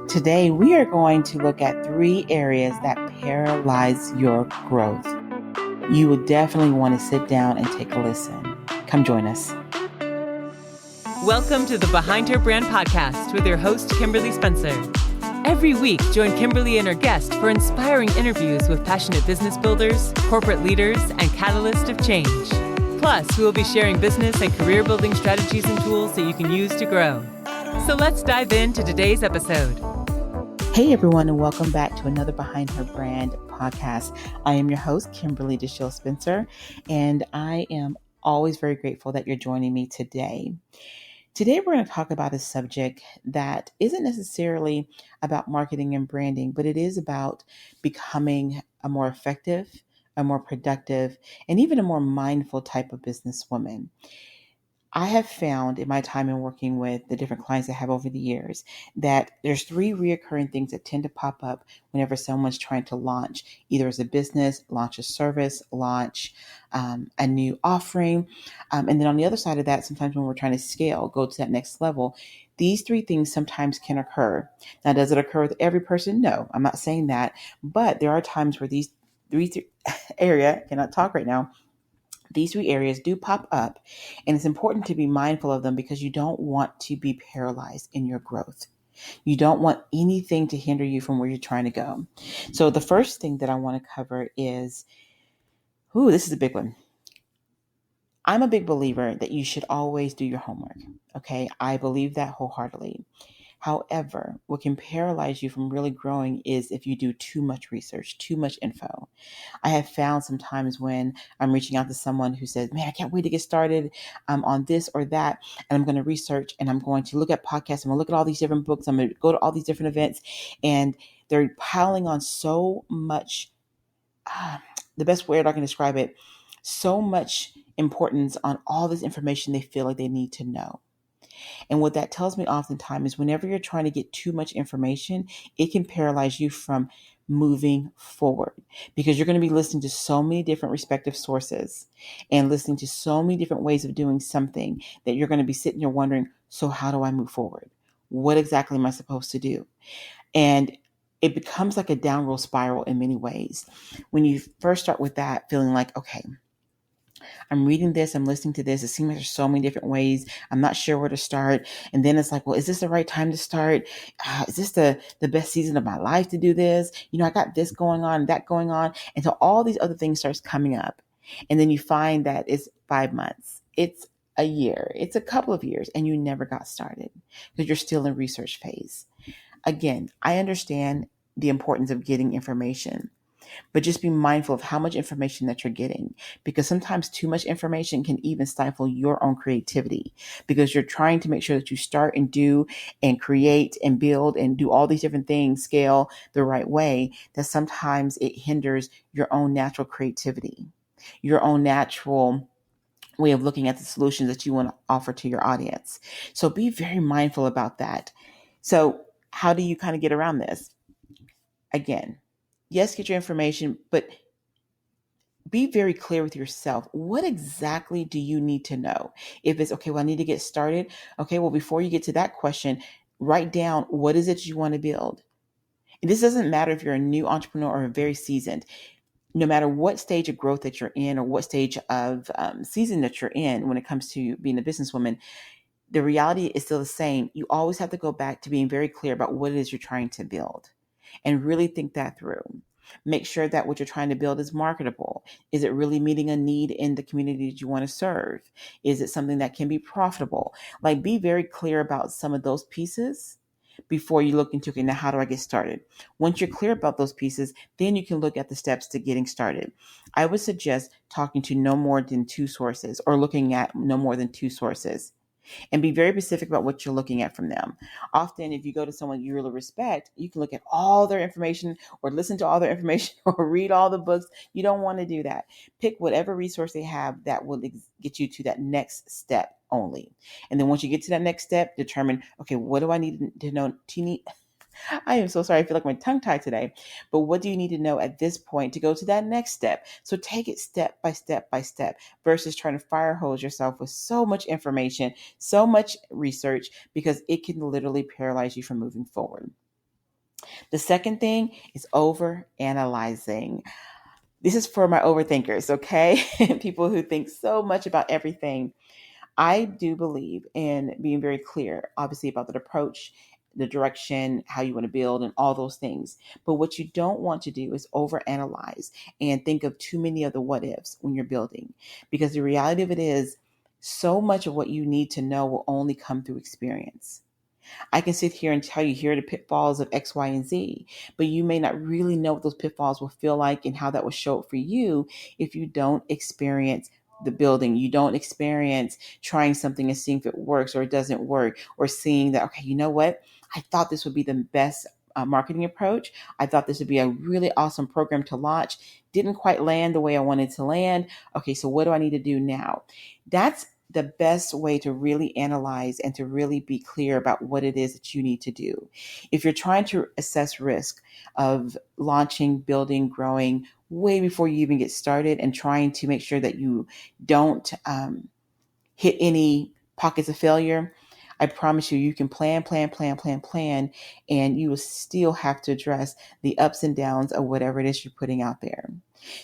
Today, we are going to look at 3 areas that paralyze your growth. You will definitely want to sit down and take a listen. Come join us. Welcome to the Behind Her Brand podcast with your host, Kimberly Spencer. Every week, join Kimberly and her guest for inspiring interviews with passionate business builders, corporate leaders, and catalysts of change. Plus, we will be sharing business and career building strategies and tools that you can use to grow. So let's dive into today's episode. Hey everyone, and welcome back to another Behind Her Brand podcast. I am your host, Kimberly DeShields-Spencer, and I am always very grateful that you're joining me today. Today, we're going to talk about a subject that isn't necessarily about marketing and branding, but it is about becoming a more effective, a more productive, and even a more mindful type of businesswoman. I have found in my time in working with the different clients I have over the years that there's 3 reoccurring things that tend to pop up whenever someone's trying to launch, either as a business, launch a service, launch a new offering. And then on the other side of that, sometimes when we're trying to scale, go to that next level, these 3 things sometimes can occur. Now, does it occur with every person? No, I'm not saying that. But there are times where these 3 area, cannot talk right now, these 3 areas do pop up, and it's important to be mindful of them because you don't want to be paralyzed in your growth. You don't want anything to hinder you from where you're trying to go. So the first thing that I want to cover is, this is a big one. I'm a big believer that you should always do your homework. Okay. I believe that wholeheartedly. However, what can paralyze you from really growing is if you do too much research, too much info. I have found sometimes when I'm reaching out to someone who says, man, I can't wait to get started on this or that. And I'm going to research and I'm going to look at podcasts. I'm going to look at all these different books. I'm going to go to all these different events. And they're piling on so much, the best way I can describe it, so much importance on all this information they feel like they need to know. And what that tells me oftentimes is whenever you're trying to get too much information, it can paralyze you from moving forward because you're going to be listening to so many different respective sources and listening to so many different ways of doing something that you're going to be sitting there wondering, so how do I move forward? What exactly am I supposed to do? And it becomes like a downward spiral in many ways. When you first start with that, feeling like, okay, I'm reading this, I'm listening to this. It seems like there's so many different ways. I'm not sure where to start. And then it's like, well, is this the right time to start? Is this the best season of my life to do this? I got this going on, that going on. And so all these other things starts coming up. And then you find that it's 5 months. It's a year. It's a couple of years. And you never got started because you're still in research phase. Again, I understand the importance of getting information. But just be mindful of how much information that you're getting, because sometimes too much information can even stifle your own creativity because you're trying to make sure that you start and do and create and build and do all these different things, scale the right way, that sometimes it hinders your own natural creativity, your own natural way of looking at the solutions that you want to offer to your audience. So be very mindful about that. So how do you kind of get around this? Again, yes, get your information, but be very clear with yourself. What exactly do you need to know? If it's, okay, well, I need to get started. Okay, well, before you get to that question, write down what is it you want to build. And this doesn't matter if you're a new entrepreneur or a very seasoned. No matter what stage of growth that you're in or what stage of season that you're in when it comes to being a businesswoman, the reality is still the same. You always have to go back to being very clear about what it is you're trying to build and really think that through. Make sure that what you're trying to build is marketable. Is it really meeting a need in the community that you want to serve? Is it something that can be profitable? Like, be very clear about some of those pieces before you look into, okay, now how do I get started? Once you're clear about those pieces, then you can look at the steps to getting started. I would suggest talking to no more than 2 sources or looking at no more than 2 sources. And be very specific about what you're looking at from them. Often, if you go to someone you really respect, you can look at all their information or listen to all their information or read all the books. You don't want to do that. Pick whatever resource they have that will get you to that next step only. And then once you get to that next step, determine, okay, what do I need to know? I am so sorry. I feel like my tongue tied today. But what do you need to know at this point to go to that next step? So take it step by step by step versus trying to fire hose yourself with so much information, so much research, because it can literally paralyze you from moving forward. The second thing is over analyzing. This is for my overthinkers, okay? People who think so much about everything. I do believe in being very clear, obviously, about the approach, the direction, how you want to build, and all those things. But what you don't want to do is overanalyze and think of too many of the what ifs when you're building. Because the reality of it is, so much of what you need to know will only come through experience. I can sit here and tell you, here are the pitfalls of X, Y, and Z, but you may not really know what those pitfalls will feel like and how that will show up for you if you don't experience the building. You don't experience trying something and seeing if it works or it doesn't work, or seeing that, okay, you know what? I thought this would be the best marketing approach. I thought this would be a really awesome program to launch. Didn't quite land the way I wanted to land. Okay, so what do I need to do now? That's the best way to really analyze and to really be clear about what it is that you need to do. If you're trying to assess risk of launching, building, growing way before you even get started, and trying to make sure that you don't hit any pockets of failure, I promise you, you can plan, and you will still have to address the ups and downs of whatever it is you're putting out there.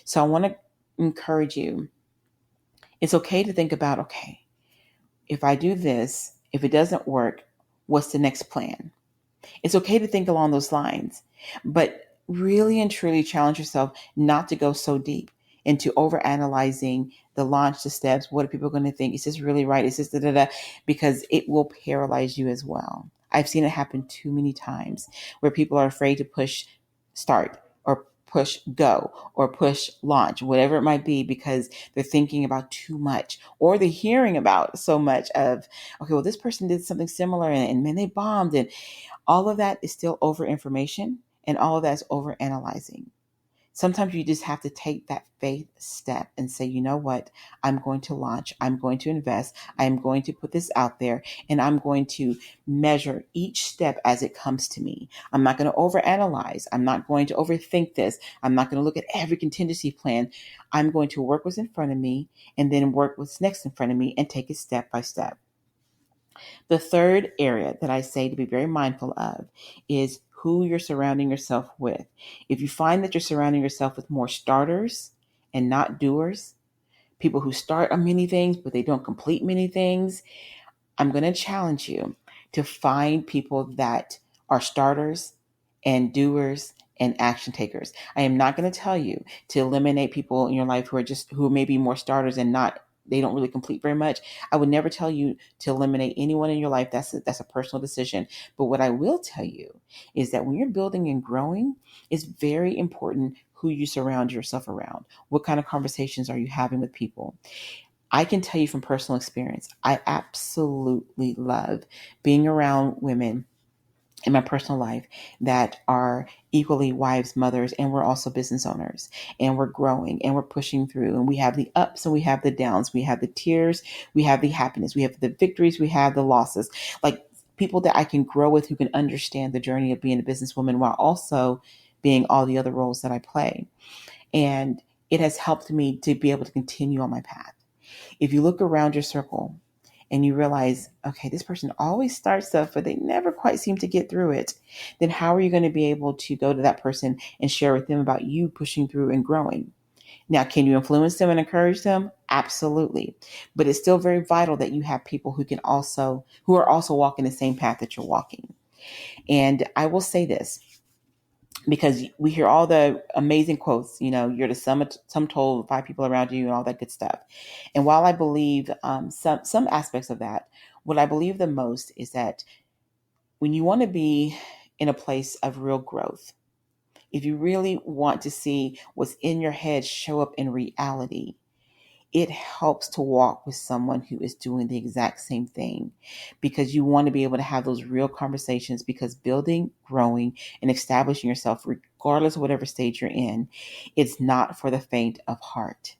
So I want to encourage you. It's okay to think about, okay, if I do this, if it doesn't work, what's the next plan? It's okay to think along those lines, but really and truly challenge yourself not to go so deep into overanalyzing the launch, the steps. What are people going to think? Is this really right? Is this da da da? Because it will paralyze you as well. I've seen it happen too many times where people are afraid to push start or push go or push launch, whatever it might be, because they're thinking about too much, or they're hearing about so much of, okay, well, this person did something similar and man, they bombed. And all of that is still over information, and all of that is over analyzing. Sometimes you just have to take that faith step and say, you know what? I'm going to launch. I'm going to invest. I'm going to put this out there, and I'm going to measure each step as it comes to me. I'm not going to overanalyze. I'm not going to overthink this. I'm not going to look at every contingency plan. I'm going to work what's in front of me and then work what's next in front of me and take it step by step. The third area that I say to be very mindful of is who you're surrounding yourself with. If you find that you're surrounding yourself with more starters and not doers, people who start on many things, but they don't complete many things, I'm going to challenge you to find people that are starters and doers and action takers. I am not going to tell you to eliminate people in your life who may be more starters and they don't really complete very much. I would never tell you to eliminate anyone in your life. That's a personal decision. But what I will tell you is that when you're building and growing, it's very important who you surround yourself around. What kind of conversations are you having with people? I can tell you from personal experience, I absolutely love being around women in my personal life that are equally wives, mothers, and we're also business owners, and we're growing and we're pushing through, and we have the ups and we have the downs, we have the tears, we have the happiness, we have the victories, we have the losses. Like people that I can grow with, who can understand the journey of being a businesswoman while also being all the other roles that I play. And it has helped me to be able to continue on my path. If you look around your circle and you realize, okay, this person always starts stuff, but they never quite seem to get through it, then how are you going to be able to go to that person and share with them about you pushing through and growing? Now, can you influence them and encourage them? Absolutely. But it's still very vital that you have people who are also walking the same path that you're walking. And I will say this, because we hear all the amazing quotes, you're the sum total of five people around you and all that good stuff. And while I believe some aspects of that, what I believe the most is that when you want to be in a place of real growth, if you really want to see what's in your head show up in reality, it helps to walk with someone who is doing the exact same thing, because you want to be able to have those real conversations, because building, growing, and establishing yourself, regardless of whatever stage you're in, it's not for the faint of heart.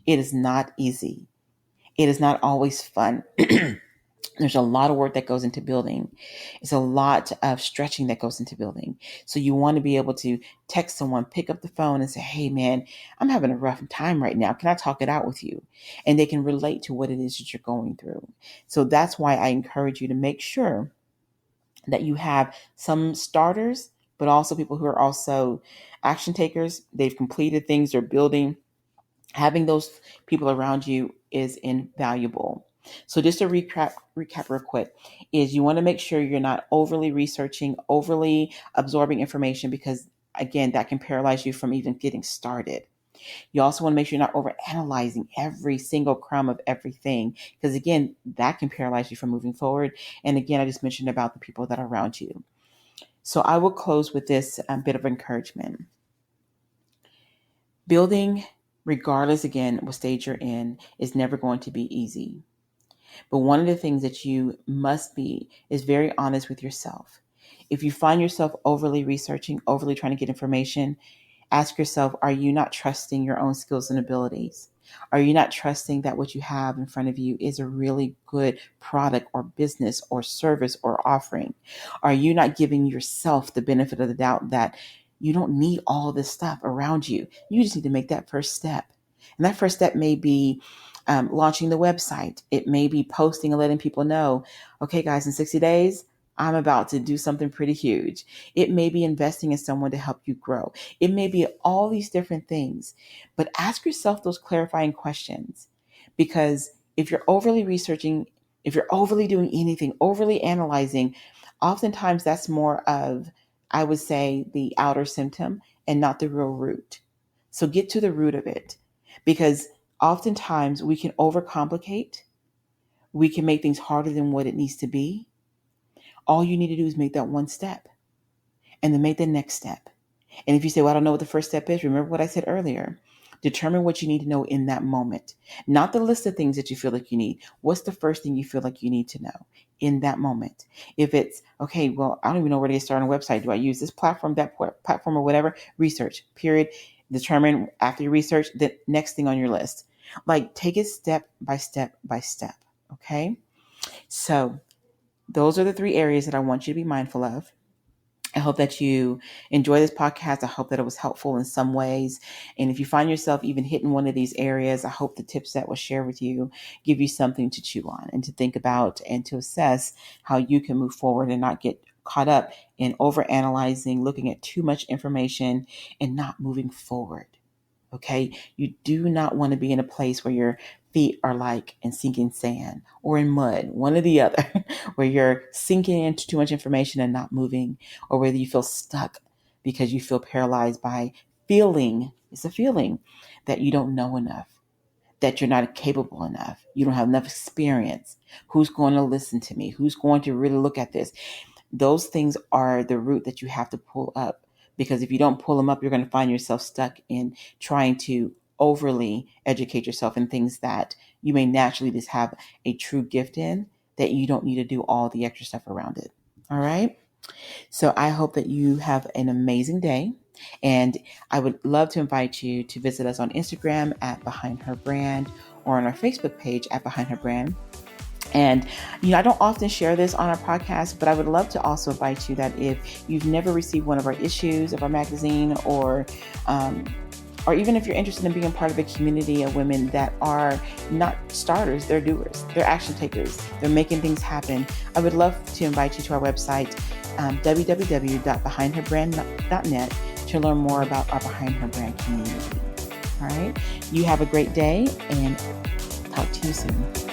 It is not easy. It is not always fun. There's a lot of work that goes into building. It's a lot of stretching that goes into building. So you want to be able to text someone, pick up the phone and say, hey man, I'm having a rough time right now. Can I talk it out with you? And they can relate to what it is that you're going through. So that's why I encourage you to make sure that you have some starters, but also people who are also action takers. They've completed things, they're building. Having those people around you is invaluable. So just to recap real quick, is you want to make sure you're not overly researching, overly absorbing information, because again, that can paralyze you from even getting started. You also want to make sure you're not over analyzing every single crumb of everything, because again, that can paralyze you from moving forward. And again, I just mentioned about the people that are around you. So I will close with this bit of encouragement. Building, regardless again what stage you're in, is never going to be easy. But one of the things that you must be is very honest with yourself. If you find yourself overly researching, overly trying to get information, ask yourself, are you not trusting your own skills and abilities? Are you not trusting that what you have in front of you is a really good product or business or service or offering? Are you not giving yourself the benefit of the doubt that you don't need all this stuff around you? You just need to make that first step. And that first step may be launching the website. It may be posting and letting people know, okay, guys, in 60 days, I'm about to do something pretty huge. It may be investing in someone to help you grow. It may be all these different things, but ask yourself those clarifying questions, because if you're overly researching, if you're overly doing anything, overly analyzing, oftentimes that's more of, I would say, the outer symptom and not the real root. So get to the root of it, because oftentimes we can overcomplicate. We can make things harder than what it needs to be. All you need to do is make that one step and then make the next step. And if you say, well, I don't know what the first step is, remember what I said earlier. Determine what you need to know in that moment, not the list of things that you feel like you need. What's the first thing you feel like you need to know in that moment? If it's, okay, well, I don't even know where to get started on a website. Do I use this platform, that platform, or whatever? Research, period. Determine after you research the next thing on your list. Like, take it step by step by step. Okay. So those are the 3 areas that I want you to be mindful of. I hope that you enjoy this podcast. I hope that it was helpful in some ways. And if you find yourself even hitting one of these areas, I hope the tips that we'll share with you give you something to chew on and to think about and to assess how you can move forward and not get caught up in overanalyzing, looking at too much information and not moving forward. Okay. You do not want to be in a place where your feet are like in sinking sand or in mud, one or the other, where you're sinking into too much information and not moving, or whether you feel stuck because you feel paralyzed by it's a feeling that you don't know enough, that you're not capable enough. You don't have enough experience. Who's going to listen to me? Who's going to really look at this? Those things are the root that you have to pull up. Because if you don't pull them up, you're going to find yourself stuck in trying to overly educate yourself in things that you may naturally just have a true gift in, that you don't need to do all the extra stuff around it. All right. So I hope that you have an amazing day. And I would love to invite you to visit us on Instagram at Behind Her Brand, or on our Facebook page at Behind Her Brand. And, I don't often share this on our podcast, but I would love to also invite you that if you've never received one of our issues of our magazine, or even if you're interested in being part of a community of women that are not starters, they're doers, they're action takers, they're making things happen, I would love to invite you to our website, www.behindherbrand.net, to learn more about our Behind Her Brand community. All right. You have a great day, and talk to you soon.